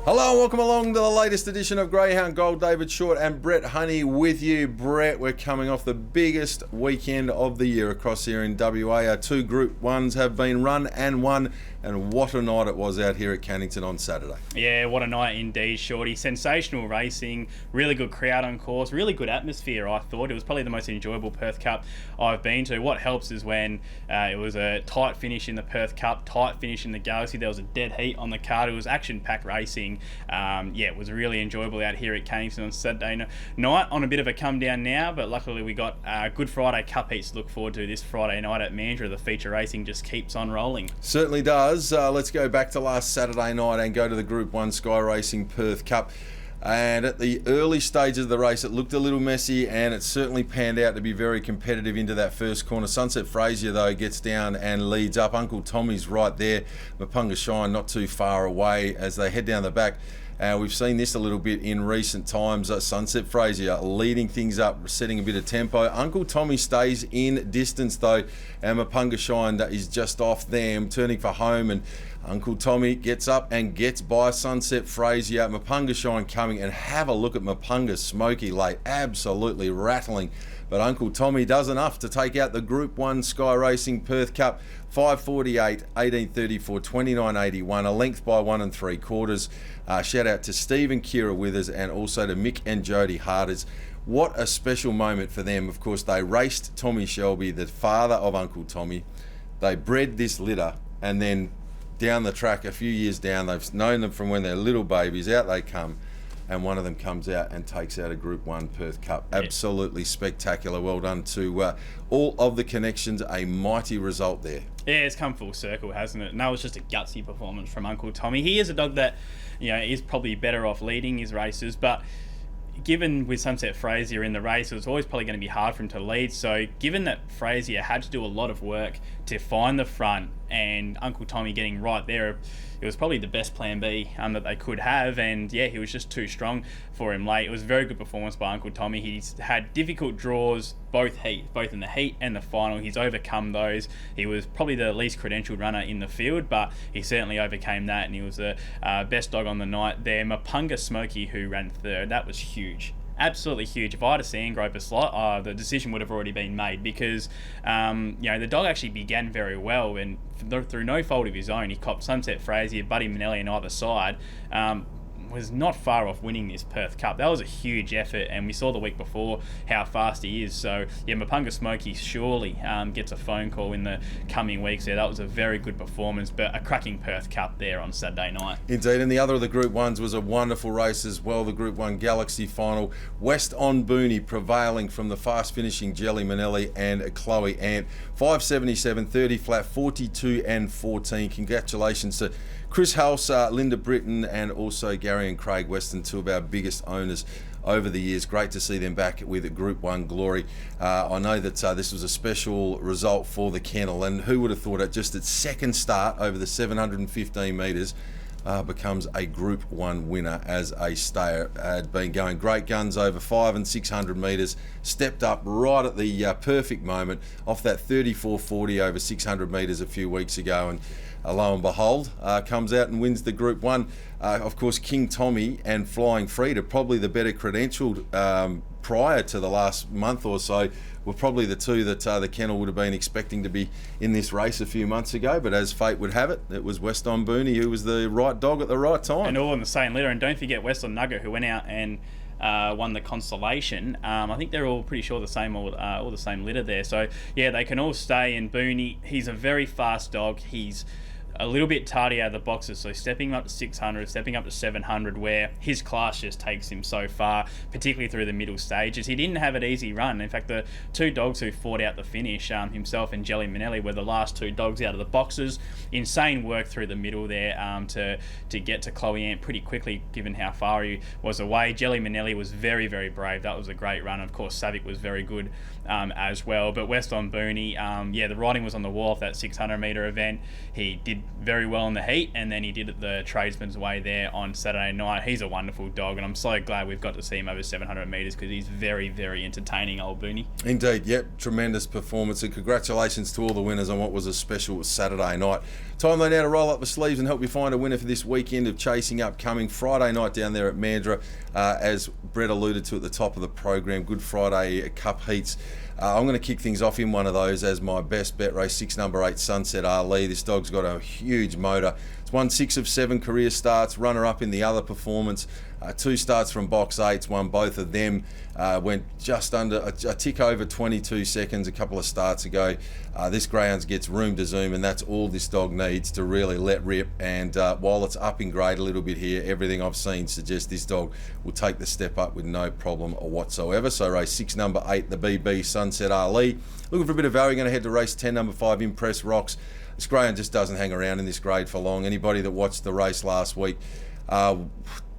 Hello and welcome along to the latest edition of Greyhound Gold. David Short and Brett Honey with you. Brett, we're coming off the biggest weekend of the year across here in WA. Our two Group 1s have been run and won, and what a night it was out here at Cannington on Saturday. Yeah, what a night indeed, Shorty. Sensational racing, really good crowd on course, really good atmosphere, I thought. It was probably the most enjoyable Perth Cup I've been to. What helps is when it was a tight finish in the Perth Cup, tight finish in the Galaxy. There was a dead heat on the card. It was action-packed racing. It was really enjoyable out here at Cannington on Saturday night. On a bit of a come down now, but luckily we got Good Friday Cup heats to look forward to this Friday night at Mandurah. The feature racing just keeps on rolling. Certainly does. Let's go back to last Saturday night and go to the Group 1 Sky Racing Perth Cup. And at the early stages of the race, it looked a little messy, and it certainly panned out to be very competitive into that first corner. Sunset Frazier, though, gets down and leads up. Uncle Tommy's right there. Mapunga Shine not too far away as they head down the back. We've seen this a little bit in recent times. Sunset Frazier leading things up, setting a bit of tempo. Uncle Tommy stays in distance, though, and Mapunga Shine is just off them, turning for home, and Uncle Tommy gets up and gets by Sunset Frazier. Mapunga Shine coming, and have a look at Mapunga Smoky late, absolutely rattling. But Uncle Tommy does enough to take out the Group 1 Sky Racing Perth Cup. 5:48, 18:34, 29:81, a length by 1 3/4. Shout out to Steve and Kira Withers, and also to Mick and Jody Harders. What a special moment for them. Of course, they raced Tommy Shelby, the father of Uncle Tommy. They bred this litter, and then down the track, a few years down, they've known them from when they're little babies. Out they come, and one of them comes out and takes out a Group 1 Perth Cup. Absolutely spectacular. Well done to all of the connections. A mighty result there. Yeah, it's come full circle, hasn't it? And that was just a gutsy performance from Uncle Tommy. He is a dog that, is probably better off leading his races, but given with Sunset Frazier in the race, it was always probably going to be hard for him to lead. So given that Frazier had to do a lot of work to find the front, and Uncle Tommy getting right there, it was probably the best plan B that they could have. And yeah, he was just too strong for him late. It was a very good performance by Uncle Tommy. He's had difficult draws both in the heat and the final. He's overcome those. He was probably the least credentialed runner in the field, but he certainly overcame that, and he was the best dog on the night there. Mapunga Smoky, who ran third, that was huge. Absolutely huge. If I had a Sandgroper slot, the decision would have already been made, because the dog actually began very well, and through no fault of his own, he copped Sunset Frazier, Buddy Manelli on either side. Was not far off winning this Perth Cup. That was a huge effort, and we saw the week before how fast he is. So yeah, Mapunga Smoky surely gets a phone call in the coming weeks there. That was a very good performance, but a cracking Perth Cup there on Saturday night. Indeed, and the other of the Group 1s was a wonderful race as well. The Group 1 Galaxy final. West on Booney prevailing from the fast finishing Jelly Manelli and Chloe Ant. 5:77, 30 flat, 42 and 14. Congratulations to Chris House, Linda Britton, and also Gary and Craig Weston, two of our biggest owners over the years. Great to see them back with a Group 1 glory. I know that this was a special result for the kennel, and who would have thought it, just its second start over the 715 metres, becomes a Group 1 winner as a stayer. Had been going great guns over 500 and 600 metres, stepped up right at the perfect moment off that 34.40 over 600 metres a few weeks ago, and lo and behold, comes out and wins the Group 1. Of course, King Tommy and Flying Frida, probably the better credentialed prior to the last month or so, were probably the two that the kennel would have been expecting to be in this race a few months ago. But as fate would have it, it was West on Booney who was the right dog at the right time. And all in the same litter. And don't forget West on Nugget, who went out and won the Constellation. I think they're all pretty sure all the same litter there. So yeah, they can all stay in Booney. He's a very fast dog. He's a little bit tardy out of the boxes, so stepping up to 600, stepping up to 700, where his class just takes him so far, particularly through the middle stages. He didn't have an easy run. In fact, the two dogs who fought out the finish, himself and Jelly Manelli, were the last two dogs out of the boxes. Insane work through the middle there to get to Chloe Ant pretty quickly, given how far he was away. Jelly Manelli was very, very brave. That was a great run. Of course, Savic was very good as well. But West on Booney, the writing was on the wall of that 600 metre event. He did very well in the heat, and then he did it the tradesman's way there on Saturday night. He's a wonderful dog, and I'm so glad we've got to see him over 700 metres because he's very, very entertaining, old Booney. Indeed, yep, tremendous performance, and congratulations to all the winners on what was a special Saturday night. Time now to roll up the sleeves and help you find a winner for this weekend of chasing upcoming Friday night down there at Mandurah. As Brett alluded to at the top of the program, Good Friday Cup heats. I'm going to kick things off in one of those as my best bet race, 6 number 8 Sunset Ali. This dog's got a huge motor. It's won 6 of 7 career starts, runner-up in the other performance. 2 starts from box 8s, won both of them. Went just under a tick over 22 seconds a couple of starts ago. This Greyhound gets room to zoom, and that's all this dog needs to really let rip. And while it's up in grade a little bit here, everything I've seen suggests this dog will take the step up with no problem whatsoever. So race 6 number 8, the BB Sunset Ali. Looking for a bit of value, going to head to race 10 number 5, Impress Rocks. This Greyhound just doesn't hang around in this grade for long. Anybody that watched the race last week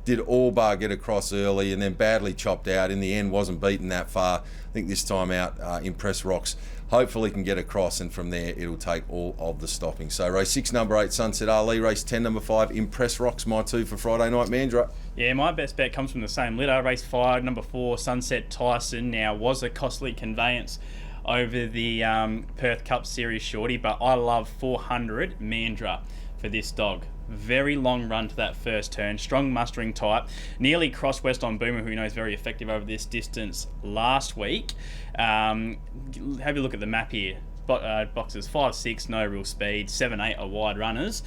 did all bar get across early and then badly chopped out. In the end, wasn't beaten that far. I think this time out, Impress Rocks hopefully can get across, and from there it'll take all of the stopping. So race 6 number 8 Sunset Ali, race 10 number 5 Impress Rocks, my 2 for Friday night Mandurah. Yeah, my best bet comes from the same litter. Race 5 number 4 Sunset Tyson. Now, was a costly conveyance over the Perth Cup Series shorty, but I love 400 Mandurah for this dog. Very long run to that first turn, strong mustering type, nearly crossed West on Boomer, who knows very effective over this distance last week. Have a look at the map here. Boxes 5, 6, no real speed, 7, 8 are wide runners.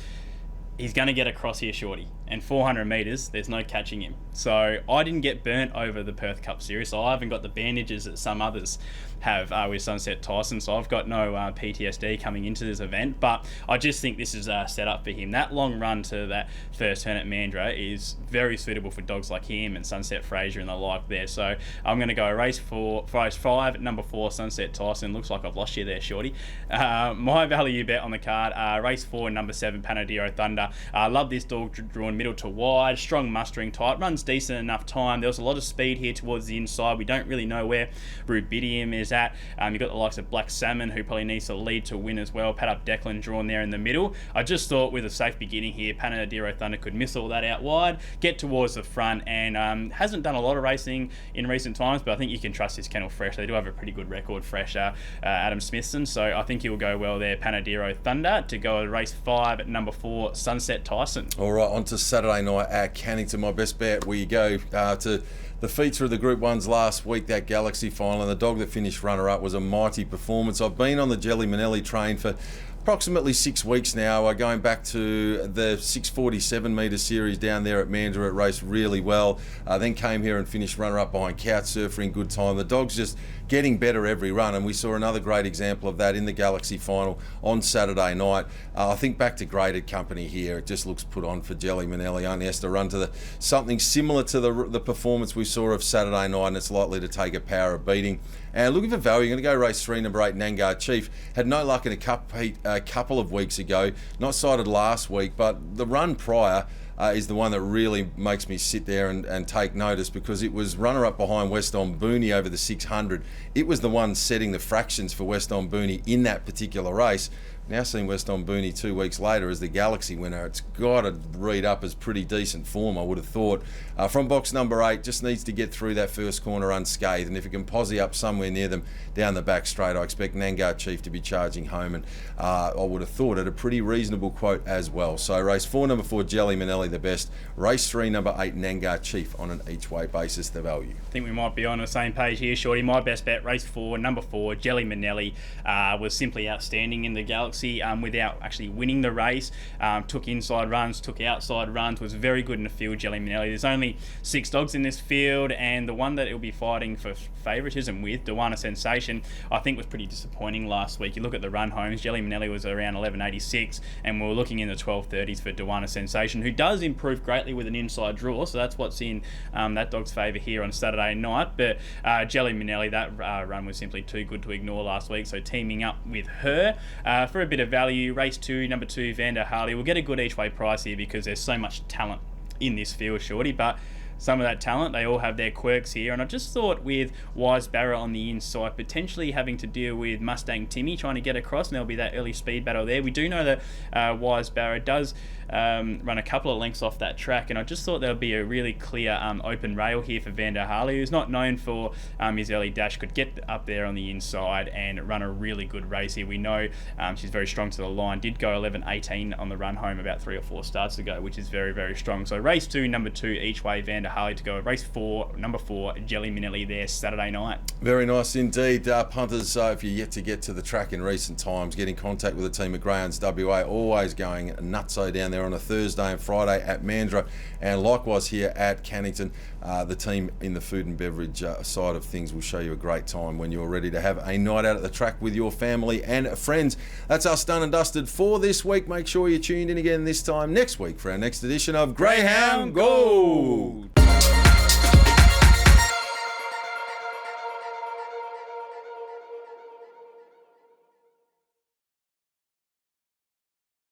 He's going to get across here, shorty. And 400 metres, there's no catching him. So I didn't get burnt over the Perth Cup Series, so I haven't got the bandages that some others have with Sunset Tyson, so I've got no PTSD coming into this event, but I just think this is set up for him. That long run to that first turn at Mandurah is very suitable for dogs like him and Sunset Fraser and the like there, so I'm going to go race 5, number 4, Sunset Tyson. Looks like I've lost you there, shorty. My value bet on the card, race 4, number 7, Panadero Thunder. Love this dog drawn middle to wide, strong mustering type, runs decent enough time. There was a lot of speed here towards the inside. We don't really know where Rubidium is at. You've got the likes of Black Salmon, who probably needs to lead to win as well. Pad up Declan drawn there in the middle. I just thought with a safe beginning here, Panadero Thunder could miss all that out wide, get towards the front, and hasn't done a lot of racing in recent times, but I think you can trust this kennel fresh. They do have a pretty good record, fresh, Adam Smithson, so I think he'll go well there. Panadero Thunder to go race 5 at number 4, Sunset Tyson. All right, on to Saturday night at Cannington. My best bet, we go to the feature of the Group 1s last week, that Galaxy final, and the dog that finished runner-up was a mighty performance. I've been on the Jelly Manelli train for approximately 6 weeks now, going back to the 647 metre series down there at Mandurah. It raced really well, then came here and finished runner-up behind Couch Surfer in good time. The dog's just getting better every run, and we saw another great example of that in the Galaxy final on Saturday night. I think back to graded company here, it just looks put on for Jelly Manelli. Only has to run to something similar to the performance we saw of Saturday night, and it's likely to take a power of beating. And looking for value, you're going to go race 3, number 8, Nangar Chief. Had no luck in a cup heat a couple of weeks ago, not sighted last week, but the run prior is the one that really makes me sit there and take notice, because it was runner-up behind West on Booney over the 600. It was the one setting the fractions for West on Booney in that particular race. Now seeing West on Booney 2 weeks later as the Galaxy winner, it's got to read up as pretty decent form, I would have thought. From box number 8, just needs to get through that first corner unscathed, and if it can posse up somewhere near them down the back straight, I expect Nangar Chief to be charging home, and I would have thought at a pretty reasonable quote as well. So race 4, number 4, Jelly Manelli the best. Race 3, number 8, Nangar Chief on an each-way basis, the value. I think we might be on the same page here, shorty. My best bet, race 4, number 4, Jelly Manelli, was simply outstanding in the Galaxy without actually winning the race. Took inside runs, took outside runs, was very good in the field, Jelly Manelli. There's only 6 dogs in this field, and the one that it'll be fighting for favouritism with, Dewana Sensation, I think was pretty disappointing last week. You look at the run homes, Jelly Manelli was around 1186, and we were looking in the 1230s for Dewana Sensation, who does improve greatly with an inside draw, so that's what's in that dog's favour here on Saturday night. But Jelly Manelli, that run was simply too good to ignore last week, so teaming up with her for a bit of value, race 2, number 2, Vander Harley. We'll get a good each way price here because there's so much talent in this field, shorty, but some of that talent. They all have their quirks here, and I just thought with Wise Barra on the inside, potentially having to deal with Mustang Timmy trying to get across, and there'll be that early speed battle there. We do know that Wise Barra does run a couple of lengths off that track, and I just thought there'll be a really clear open rail here for Van der Harley, who's not known for his early dash, could get up there on the inside and run a really good race here. We know she's very strong to the line, did go 11.18 on the run home about 3 or 4 starts ago, which is very, very strong. So race 2, number 2 each way, Van der Harley to go. Race 4, number 4, Jelly Minelli there Saturday night. Very nice indeed. Punters, if you're yet to get to the track in recent times, get in contact with the team at Greyhounds WA, always going nutso down there on a Thursday and Friday at Mandurah, and likewise here at Cannington. The team in the food and beverage side of things will show you a great time when you're ready to have a night out at the track with your family and friends. That's us done and dusted for this week. Make sure you're tuned in again this time next week for our next edition of Greyhound Gold.